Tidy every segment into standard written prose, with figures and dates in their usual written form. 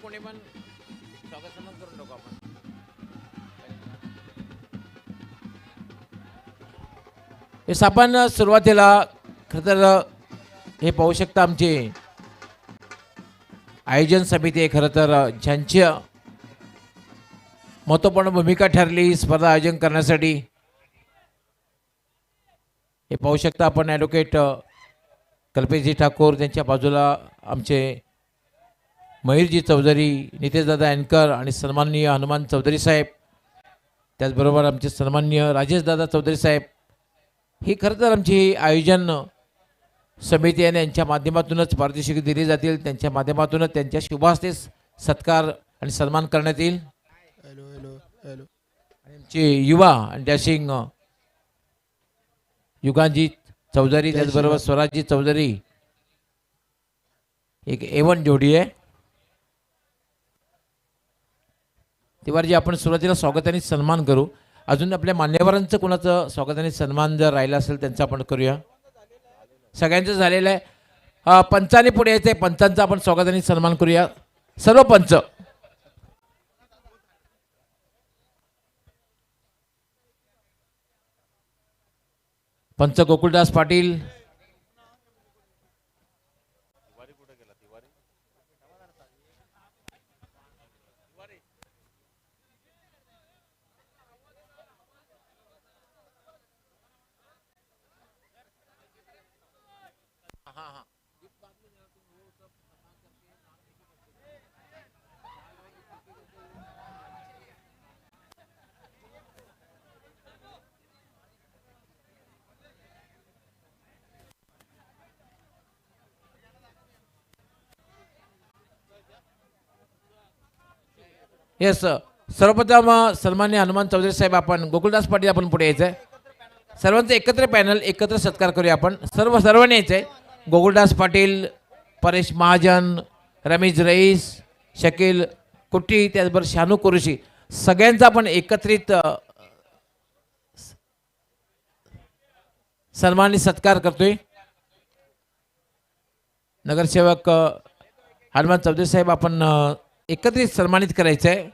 कोणी पण स्वागत सन्मान करून टाकू आपण. हेच आपण सुरुवातीला खरं तर हे पाहू शकता आमची आयोजन समिती आहे खरं तर ज्यांची महत्त्वपूर्ण भूमिका ठरली स्पर्धा आयोजन करण्यासाठी. हे पाहू शकता आपण ॲडव्होकेट कल्पेशजी ठाकूर, त्यांच्या बाजूला आमचे मयूरजी चौधरी, नितेशदादा अँकर आणि सन्माननीय हनुमान चौधरी साहेब, त्याचबरोबर आमचे सन्माननीय राजेशदादा चौधरी साहेब. ही खरं तर आमची आयोजन समिती आहे. यांच्या माध्यमातूनच पारितोषिके दिली जातील, त्यांच्या माध्यमातूनच त्यांच्या शुभास्ते सत्कार आणि सन्मान करण्यात येईल. आमचे युवा आणि डॅशिंग युगांजी चौधरी, त्याचबरोबर स्वराजजी चौधरी, एक A1 जोडी आहे. तिवारजी आपण सुरुवातीला स्वागताने सन्मान करू. अजून आपल्या मान्यवरांचं कोणाचं स्वागताने सन्मान जर राहिला असेल त्यांचा आपण करूया. सगळ्यांचं झालेलं आहे. पंचाने पुढे यायचं आहे, पंचांचा आपण स्वागताने सन्मान करूया. सर्व पंच पंच गोकुळदास पाटील, येस सर्वप्रथम सन्मान्य हनुमान चौधरी साहेब, आपण गोकुळदास पाटील आपण पुढे यायचं आहे. सर्वांचं एकत्र पॅनल एकत्र सत्कार करूया आपण. सर्वांनी यायचं आहे. गोकुळदास पाटील, परेश महाजन, रमेश रईस, शकील कुट्टी, त्याचबरोबर शानू कुरुशी, सगळ्यांचा आपण एकत्रित सन्मानी सत्कार करतोय. नगरसेवक हनुमान चौधरी साहेब आपण एकत्रित सन्मानित करायचं आहे.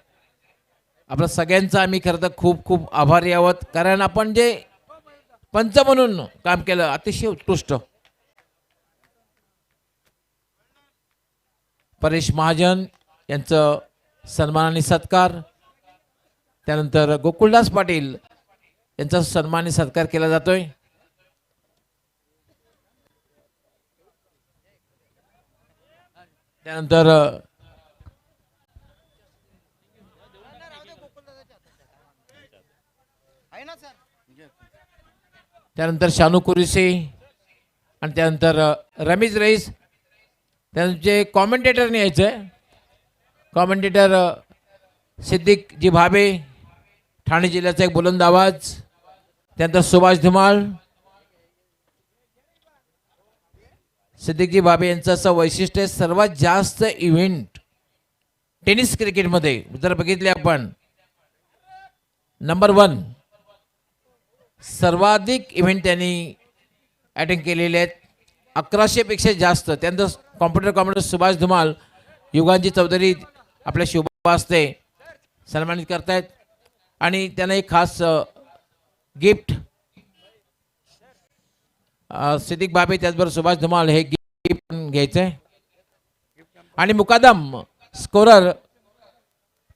आपल्या सगळ्यांचा आम्ही खरं तर खूप खूप आभारी आहोत, कारण आपण जे पंच म्हणून काम केलं अतिशय उत्कृष्ट. परेश महाजन यांचं सन्मानाने सत्कार, त्यानंतर गोकुळदास पाटील यांचा सन्मानी सत्कार केला जातोय. त्यानंतर शानू कुरेशी आणि त्यानंतर रमेश रईस, त्यांचे कॉमेंटेटर यायचे. कॉमेंटेटर सिद्दीक जी भाबे, ठाणे जिल्ह्याचा एक बुलंद आवाज. त्यानंतर सुभाष धुमाळ. सिद्दीकजी भाबे यांचं असं वैशिष्ट्य आहे, सर्वात जास्त इव्हेंट टेनिस क्रिकेटमध्ये जर बघितले आपण नंबर 1 सर्वाधिक इव्हेंट त्यांनी अटेंड केलेले आहेत, 1100 पेक्षा जास्त. त्यानंतर कॉम्प्युटर सुभाष धुमाल, युगांजी चौधरी आपल्या शुभास्ते सन्मानित करतायत आणि त्यांना एक खास गिफ्ट सिद्दीक भाबे त्याचबरोबर सुभाष धुमाल हे गिफ्ट घ्यायचं आहे. आणि मुकादम स्कोरर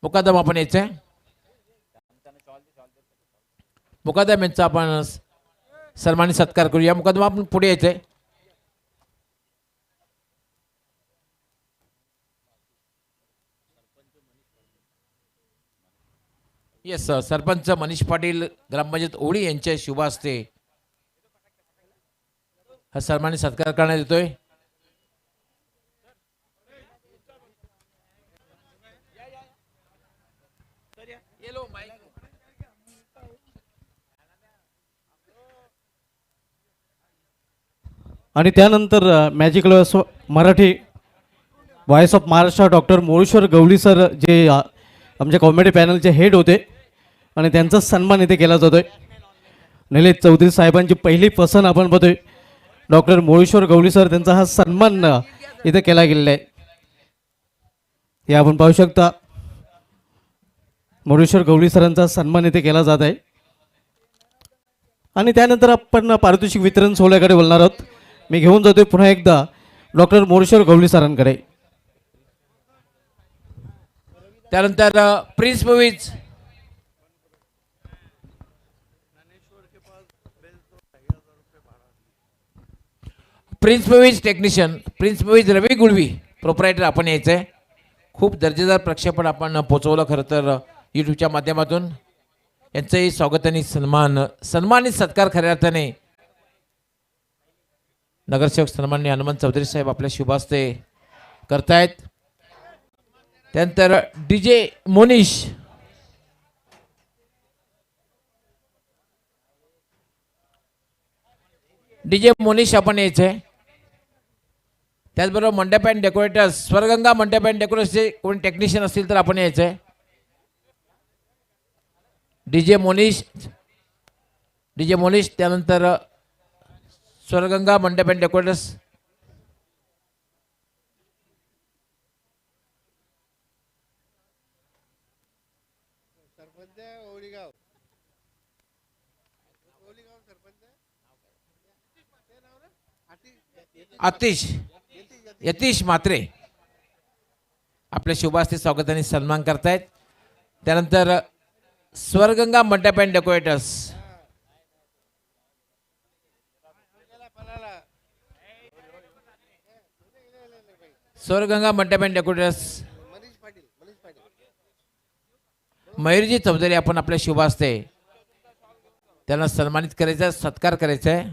मुकादम आपण यायचं आहे. मुकादम यांचा आपण सन्मानित सत्कार करूया. मुकादम आपण पुढे यायचं आहे. येस सरपंच मनीष पाटील ग्रामपंचायत ओळी यांच्या शुभ हस्ते हा सन्मानित सत्कार करण्यात येतोय. आणि त्यानंतर magical Marathi voice of Maharashtra doctor Moreshwar Gawali sir जे आमच्या कॉमेडी पॅनलचे हेड होते आणि त्यांचा सन्मान इथे केला जातोय. निलेश चौधरी साहेबांची पहिली पसंत आपण बघतोय डॉक्टर मोरेश्वर गवळी सर, त्यांचा हा सन्मान इथे केला गेलेला आहे. हे आपण पाहू शकता मोरेश्वर गवळी सरांचा सन्मान इथे केला जात आहे. आणि त्यानंतर आपण पारितोषिक वितरण सोहळ्याकडे बोलणार आहोत. मी घेऊन जातोय पुन्हा एकदा डॉक्टर मोरेश्वर गवळी सरांकडे. त्यानंतर Prince Movies technician Prince Movies Ravi Gulvi proprietor आपण यायचं आहे. खूप दर्जेदार प्रक्षेपण आपण पोचवलं खरं तर यूट्यूबच्या माध्यमातून. यांचंही स्वागत आणि सन्मानित सत्कार खऱ्या अर्थाने नगरसेवक सन्माननीय हनुमान चौधरी साहेब आपल्या शुभास्ते करतायत. त्यानंतर DJ मोनिश आपण यायचं आहे. त्याचबरोबर मंडप अँड डेकोरेटर्स स्वर्गंगा मंडप अँड डेकोरेटर्सचे कोणी टेक्निशियन असतील तर आपण यायचं आहे. DJ मोनिश त्यानंतर स्वर्गंगा मंडप अँड डेकोरेटर्स. यतीश म्हात्रे आपल्या शुभास्ते स्वागत आणि सन्मान करतायत. त्यानंतर स्वर्गंगा मंडप अँड डेकोरेटर्स मयूरजी चौधरी आपण आपल्या शुभास्ते त्यांना सन्मानित करायचं सत्कार करायचा आहे.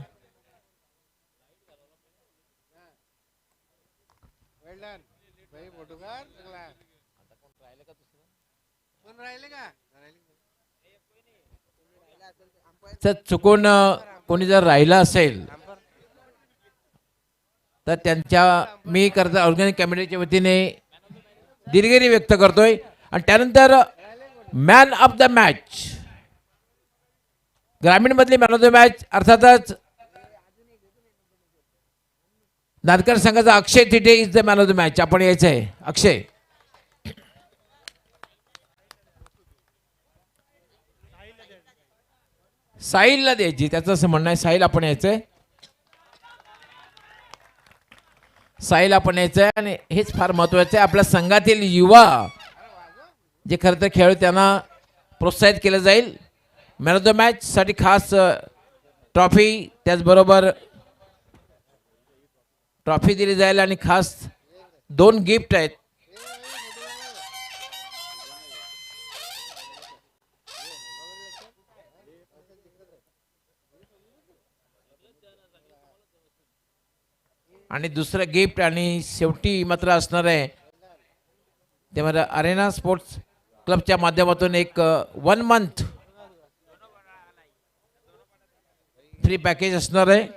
चुकून कोणी जर राहिला असेल तर त्यांच्या मी करता ऑर्गॅनिक कमिटीच्या वतीने दिलगिरी व्यक्त करतोय. आणि त्यानंतर मॅन ऑफ द मॅच ग्रामीण मधली मॅन ऑफ द मॅच अर्थातच नादकर संघाचा Akshay Thite is the man of the match. आपण यायचं आहे अक्षय. साहिलला द्यायची त्याचं असं म्हणणं आहे. साहिल आपण यायचंय. साहिल आपण यायचंय. आणि हेच फार महत्वाचं आहे आपल्या संघातील युवा जे खरं तर खेळ त्यांना प्रोत्साहित केलं जाईल. मॅन ऑफ द मॅच साठी खास ट्रॉफी त्याचबरोबर ट्रॉफी दिली जाईल आणि खास 2 गिफ्ट आहेत. आणि दुसरं गिफ्ट आणि शेवटी मात्र असणार आहे ते मला अरेना स्पोर्ट्स क्लबच्या माध्यमातून एक 1 मंथ फ्री पॅकेज असणार आहे.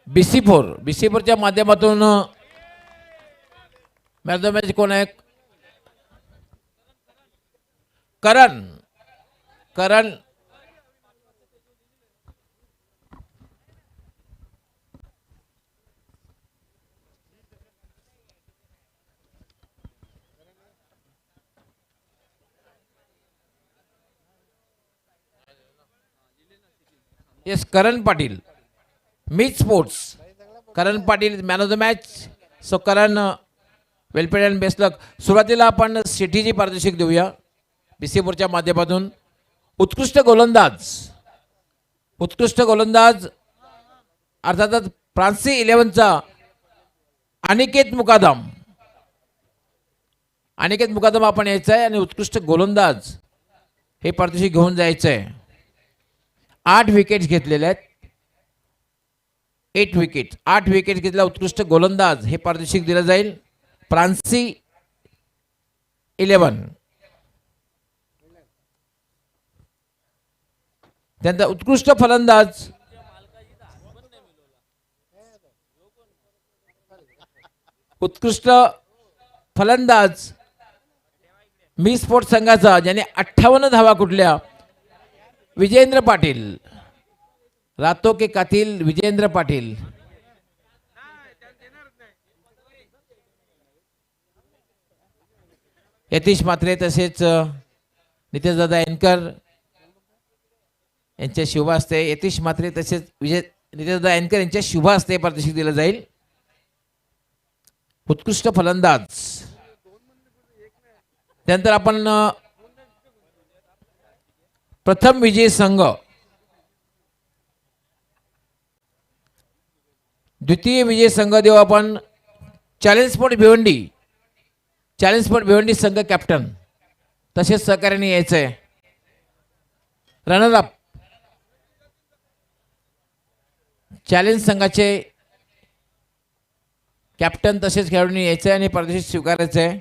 BC4च्या माध्यमातून मॅच कोण आहे. करण येस करण पाटील मीच sports Karan Patil man of the match. So Karan well played and best luck. सुरुवातीला आपण सिटीची पारितोषिक देऊया BC4च्या माध्यमातून. उत्कृष्ट गोलंदाज अर्थातच फ्रान्सी 11चा अनिकेत मुकादम आपण यायचं आहे. आणि उत्कृष्ट गोलंदाज हे पारितोषिक घेऊन जायचं आहे. 8 विकेट्स घेतलेल्या आहेत. 8 विकेट घेतला उत्कृष्ट गोलंदाज हे पारितोषिक दिलं जाईल. फ्रान्सी 11 त्यानंतर उत्कृष्ट फलंदाज मी स्पोर्ट्स संघाचा ज्याने 58 धावा कुठल्या विजेंद्र पाटील रातो के कातील विजेंद्र पाटील, यतीश म्हात्रे तसेच नितेशदादा एनकर यांच्या शुभ हस्ते, यतीश म्हात्रे तसेच नितेशदादा एनकर यांच्या शुभ हस्ते पारितोषिक दिलं जाईल. उत्कृष्ट फलंदाज. त्यानंतर आपण प्रथम विजयी संघ, द्वितीय विजयी संघ देऊ आपण challenge sport Bhiwandi. Challenge sport Bhiwandi संघ कॅप्टन तसेच सहकार्याने यायचंय. रनर अप चॅलेंज संघाचे कॅप्टन तसेच खेळाडूंनी यायचंय आणि पारितोषिक स्वीकारायचंय.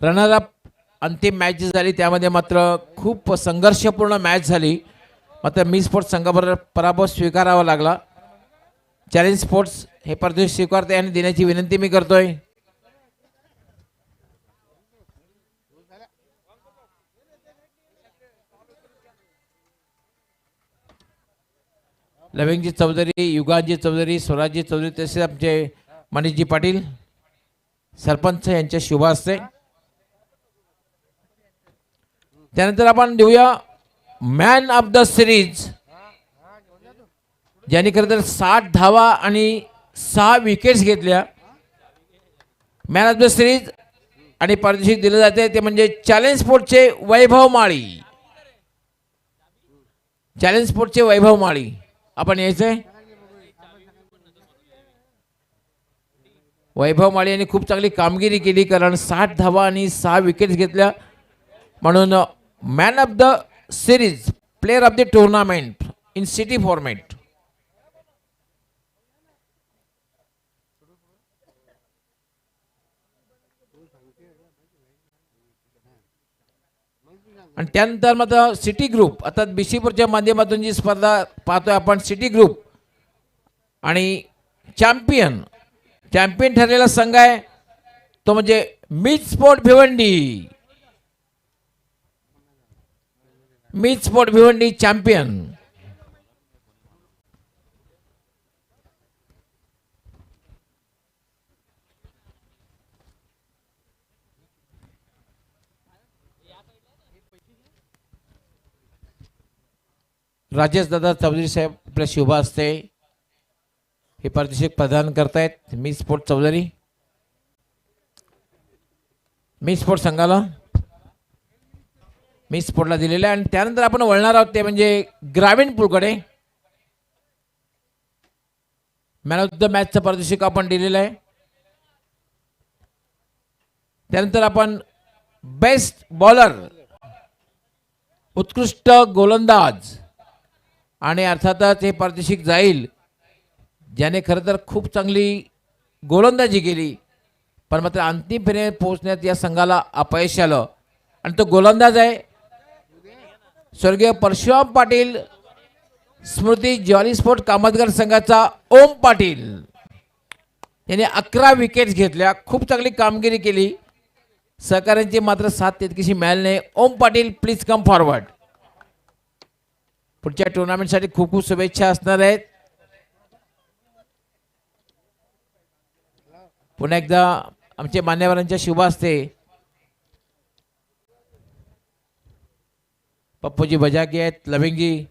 रनर अप अंतिम मॅच जी झाली त्यामध्ये मात्र खूप संघर्षपूर्ण मॅच झाली, मात्र मी स्पोर्ट्स संघाबरोबर पराभव स्वीकारावा लागला. चॅलेंज स्पोर्ट्स हे पारितोषिक स्वीकारते आणि देण्याची विनंती मी करतोय. लविंगजी चौधरी, युगाजी चौधरी, स्वराजजी चौधरी तसेच आमचे मनीषजी पाटील सरपंच यांच्या शुभ हस्ते. त्यानंतर आपण देऊया मॅन ऑफ द सिरीज, ज्यांनी खरं तर 60 धावा आणि 6 विकेट्स घेतल्या. मॅन ऑफ द सिरीज आणि पारितोषिक दिलं जाते ते म्हणजे चॅलेंज स्पोर्टचे वैभव माळी. चॅलेंज स्पोर्टचे वैभव माळी आपण यायचंय. वैभव माळी यांनी खूप चांगली कामगिरी केली, कारण 60 धावा आणि 6 विकेट्स घेतल्या, म्हणून man of the series, player of the tournament in city format. आणि त्यानंतर मात्र सिटी ग्रुप, आता बिशीपूरच्या माध्यमातून जी स्पर्धा पाहतोय आपण, सिटी ग्रुप आणि चॅम्पियन ठरलेला संघ आहे तो म्हणजे मीच स्पोर्ट भिवंडी. मीच स्पोर्ट भिवंडी चॅम्पियन. राजेश दादा चौधरी साहेब आपल्या शुभ हस्ते हे पारितोषिक प्रदान करतायत. मी स्पोर्ट चौधरी, मी स्पोर्ट संघाला, मी स्पोर्टला दिलेलं आहे. आणि त्यानंतर आपण वळणार आहोत ते म्हणजे ग्रामीण पूलकडे. मॅन ऑफ द मॅचचं पारितोषिक आपण दिलेलं आहे. त्यानंतर आपण बेस्ट बॉलर, उत्कृष्ट गोलंदाज, आणि अर्थातच हे पारितोषिक जाईल ज्याने खरं तर खूप चांगली गोलंदाजी केली, पण मात्र अंतिम फेरीत पोहोचण्यात या संघाला अपयश आलं. आणि तो गोलंदाज आहे स्वर्गीय परशुराम पाटील, स्मृती जॉली स्पोर्ट कामतगार संघाचा ओम पाटील. यांनी 11 विकेट्स घेतल्या, खूप चांगली कामगिरी केली. सहकाऱ्यांची मात्र साथ तितकीशी मिळाली नाही. ओम पाटील प्लीज कम फॉरवर्ड. पुढच्या टुर्नामेंटसाठी खूप खूप शुभेच्छा असणार आहेत. पुन्हा एकदा आमचे मान्यवरांच्या शुभ हस्ते पप्पूजी बजागे आहेत, लविंगजी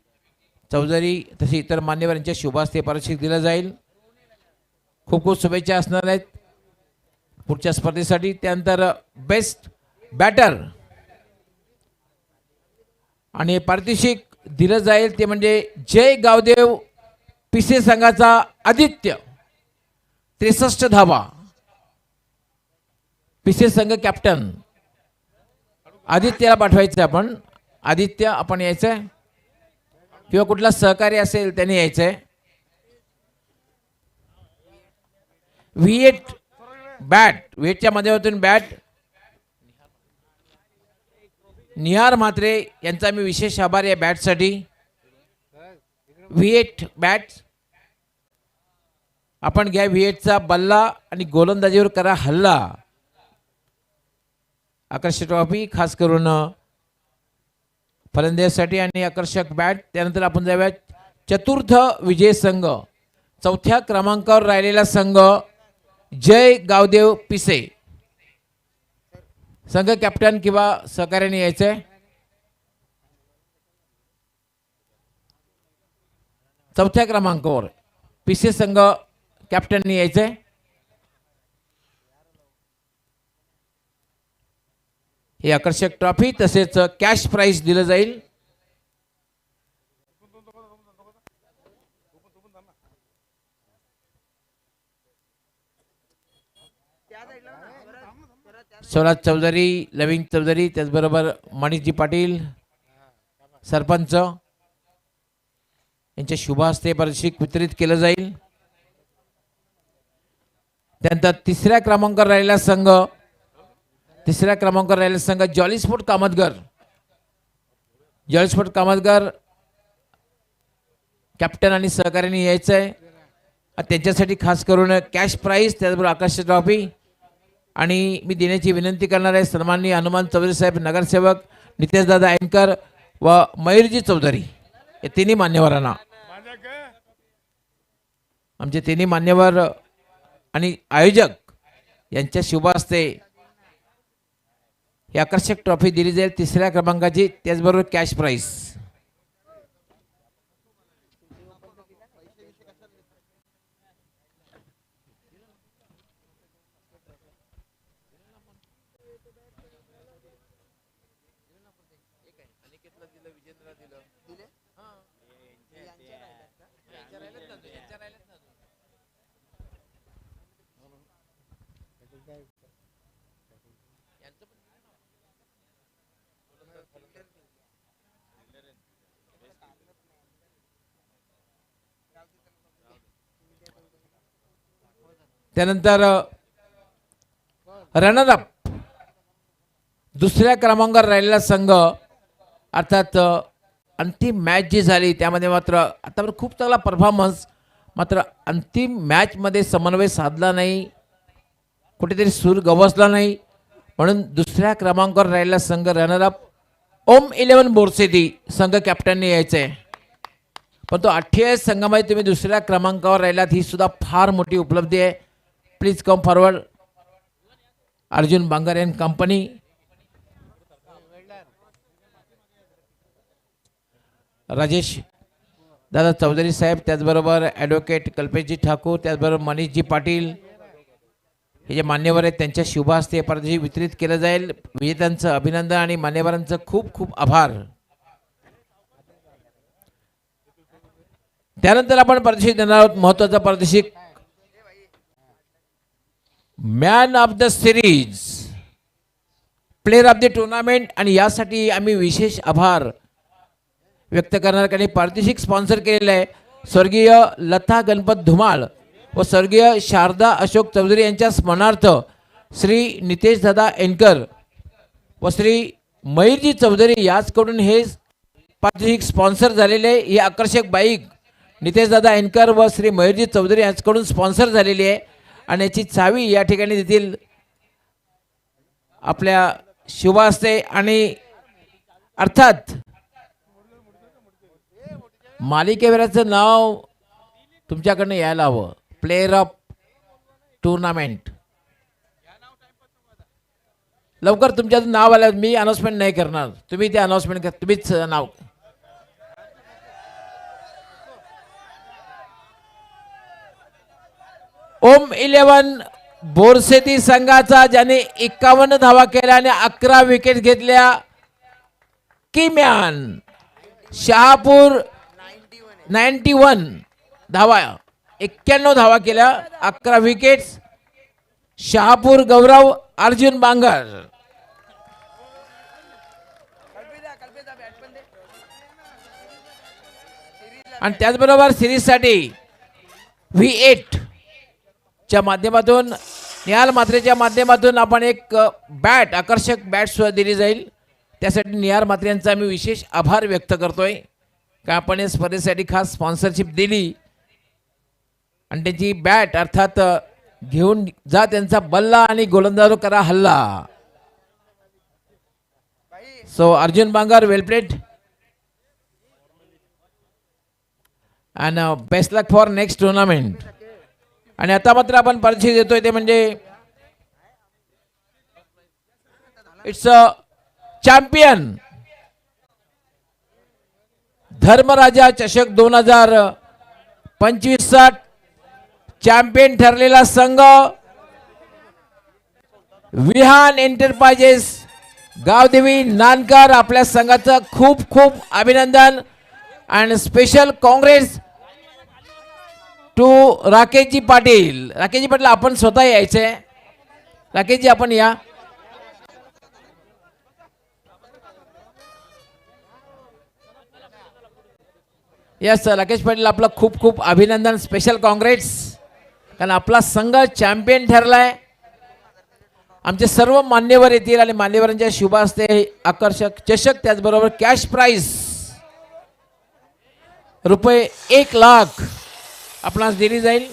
चौधरी तसे इतर मान्यवरांच्या शुभ हस्ते पारितोषिक दिलं जाईल. खूप खूप शुभेच्छा असणार आहेत पुढच्या स्पर्धेसाठी. त्यानंतर बेस्ट बॅटर आणि पारितोषिक दिलं जाईल ते म्हणजे जय गावदेव पिसे संघाचा आदित्य, 63 धावा. पिसे संघ कॅप्टन आदित्यला पाठवायचं आपण. आदित्य आपण यायचंय किंवा कुठला सहकारी असेल त्याने यायचंय. V8 बॅट, V8च्या माध्यमातून बॅट निहार म्हात्रे यांचा मी विशेष आभार या बॅटसाठी. V8 बॅट आपण घ्या. V8चा बल्ला आणि गोलंदाजीवर करा हल्ला. आकर्षक ट्रॉफी खास करून फलंदाजासाठी आणि आकर्षक बॅट. त्यानंतर आपण जाऊया चतुर्थ विजय संघ. चौथ्या क्रमांकावर राहिलेला संघ जय गावदेव पिसे. संघ कॅप्टन किंवा सहकार्याने यायचंय. चौथ्या क्रमांकावर पिसे संघ कॅप्टननी यायचंय. ही आकर्षक ट्रॉफी तसेच कॅश प्राइज दिलं जाईल. स्वराज चौधरी, लविंग चौधरी, त्याचबरोबर मनीषजी पाटील सरपंच यांच्या शुभ हस्ते पारितोषिक वितरित केलं जाईल. त्यानंतर तिसऱ्या क्रमांकावर राहिलेला संघ Jolly Sport Kamatgar. Jolly Sport Kamatgar captain आणि सहकार्याने यायचंय. त्यांच्यासाठी खास करून कॅश प्राइज त्याचबरोबर आकर्षक ट्रॉफी. आणि मी देण्याची विनंती करणार आहे सन्माननीय हनुमान चौधरी साहेब, नगरसेवक नितेशदादा अँकर व मयूरजी चौधरी या तिन्ही मान्यवरांना. आमचे तिन्ही मान्यवर आणि आयोजक यांच्या शुभ हस्ते ही आकर्षक ट्रॉफी दिली जाईल तिसऱ्या क्रमांकाची, त्याचबरोबर कॅश प्राइज. त्यानंतर रनर अप दुसऱ्या क्रमांकावर राहिलेला संघ, अर्थात अंतिम मॅच जी झाली त्यामध्ये मात्र आतापर्यंत खूप चांगला परफॉर्मन्स, मात्र अंतिम मॅचमध्ये समन्वय साधला नाही, कुठेतरी सूर गवसला नाही, म्हणून दुसऱ्या क्रमांकावर राहिलेला संघ रनर अप ओम 11 बोरसेती संघ कॅप्टनने यायचं आहे. पण तो 28 संघामध्ये तुम्ही दुसऱ्या क्रमांकावर राहिलात ही सुद्धा फार मोठी उपलब्धी आहे. Please come forward. Arjun Bangar and company. Rajesh दादा चौधरी साहेब, त्याचबरोबर ॲडव्होकेट कल्पेशजी ठाकूर, त्याचबरोबर मनीषजी पाटील हे जे मान्यवर आहेत त्यांच्या शुभ हस्ते पारितोषिक वितरित केलं जाईल. विजेत्यांचं अभिनंदन आणि मान्यवरांचं खूप खूप आभार. त्यानंतर आपण पारितोषिक देणार आहोत महत्वाचं पारितोषिक man of the series, player of the tournament. आणि यासाठी आम्ही विशेष आभार व्यक्त करणार, कारण पारितोषिक स्पॉन्सर केलेलं आहे स्वर्गीय लता गणपत धुमाळ व स्वर्गीय शारदा अशोक चौधरी यांच्या स्मरणार्थ श्री नितेशदादा एनकर व श्री मयूरजी चौधरी याचकडून हे पारितोषिक स्पॉन्सर झालेले आहे. ही आकर्षक बाईक नितेशदादा एनकर व श्री मयूरजी चौधरी यांच्याकडून स्पॉन्सर झालेली आहे आणि याची चावी या ठिकाणी देतील आपल्या शुभ हस्ते. आणि अर्थात मालिकेवीराचं नाव तुमच्याकडनं यायला हवं, प्लेयर ऑफ टुर्नामेंट. लवकर तुमच्याचं नाव आलं, मी अनाउन्समेंट नाही करणार, तुम्ही ते अनाउन्समेंट कर, तुम्हीच नाव. ओम 11 बोरसेती संघाचा ज्याने 51 धावा केल्या आणि 11 विकेट घेतल्या, किमॅन शहापूर 91 धावा, 91 धावा केल्या, 11 विकेट्स. शहापूर गौरव अर्जुन बांगर. आणि त्याचबरोबर सिरीजसाठी V8 च्या माध्यमातून, निहाल मात्रेच्या माध्यमातून आपण एक बॅट, आकर्षक बॅट सुद्धा दिली जाईल. त्यासाठी निहाल मात्रे यांचा आम्ही विशेष आभार व्यक्त करतोय का आपण या स्पर्धेसाठी खास स्पॉन्सरशिप दिली आणि त्यांची बॅट अर्थात घेऊन जा, त्यांचा बल्ला आणि गोलंदाज करा हल्ला. So Arjun Bangar well played and best luck for next tournament. आणि आता मात्र आपण परिचय देतोय ते म्हणजे इट्स अ चॅम्पियन धर्मराजा चषक 2025 चॅम्पियन ठरलेला संघ विहान एंटरप्राइजेस गावदेवी नानकर. आपल्या संघाचं खूप खूप अभिनंदन and special congrats to Rakeshji Patil. Rakeshji Patil आपण स्वतः यायचे. राकेशजी आपण या. यस राकेश पाटील आपलं खूप खूप अभिनंदन स्पेशल काँग्रेस कारण आपला संघ चॅम्पियन ठरलाय. आमचे सर्व मान्यवर येतील आणि मान्यवरांच्या शुभ हस्ते आकर्षक चषक त्याचबरोबर कॅश प्राइज रुपये 1,00,000 आपणास दिली जाईल.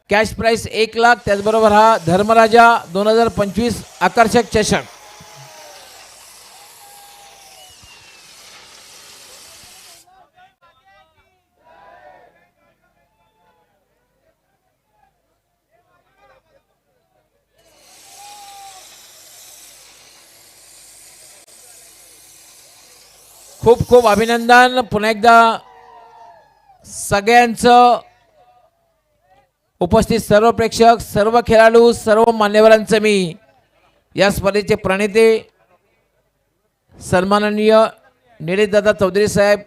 कॅश प्राइज 1,00,000 त्याचबरोबर हा धर्मराजा 2025 आकर्षक चषक. खूप खूप अभिनंदन पुन्हा एकदा सगळ्यांचं उपस्थित सर्व प्रेक्षक सर्व खेळाडू सर्व मान्यवरांचं मी या स्पर्धेचे प्रणेते सन्माननीय निलेशदादा चौधरी साहेब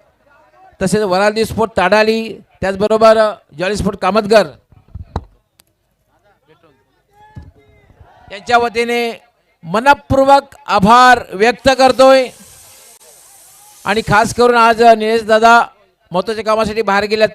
तसेच वरालदी स्पोर्ट ताडाली त्याचबरोबर जॉली स्पोर्ट कामतगर यांच्या वतीने मनपूर्वक आभार व्यक्त करतोय. आणि खास करून आज निलेश दादा महत्त्वाच्या कामासाठी बाहेर गेल्यात.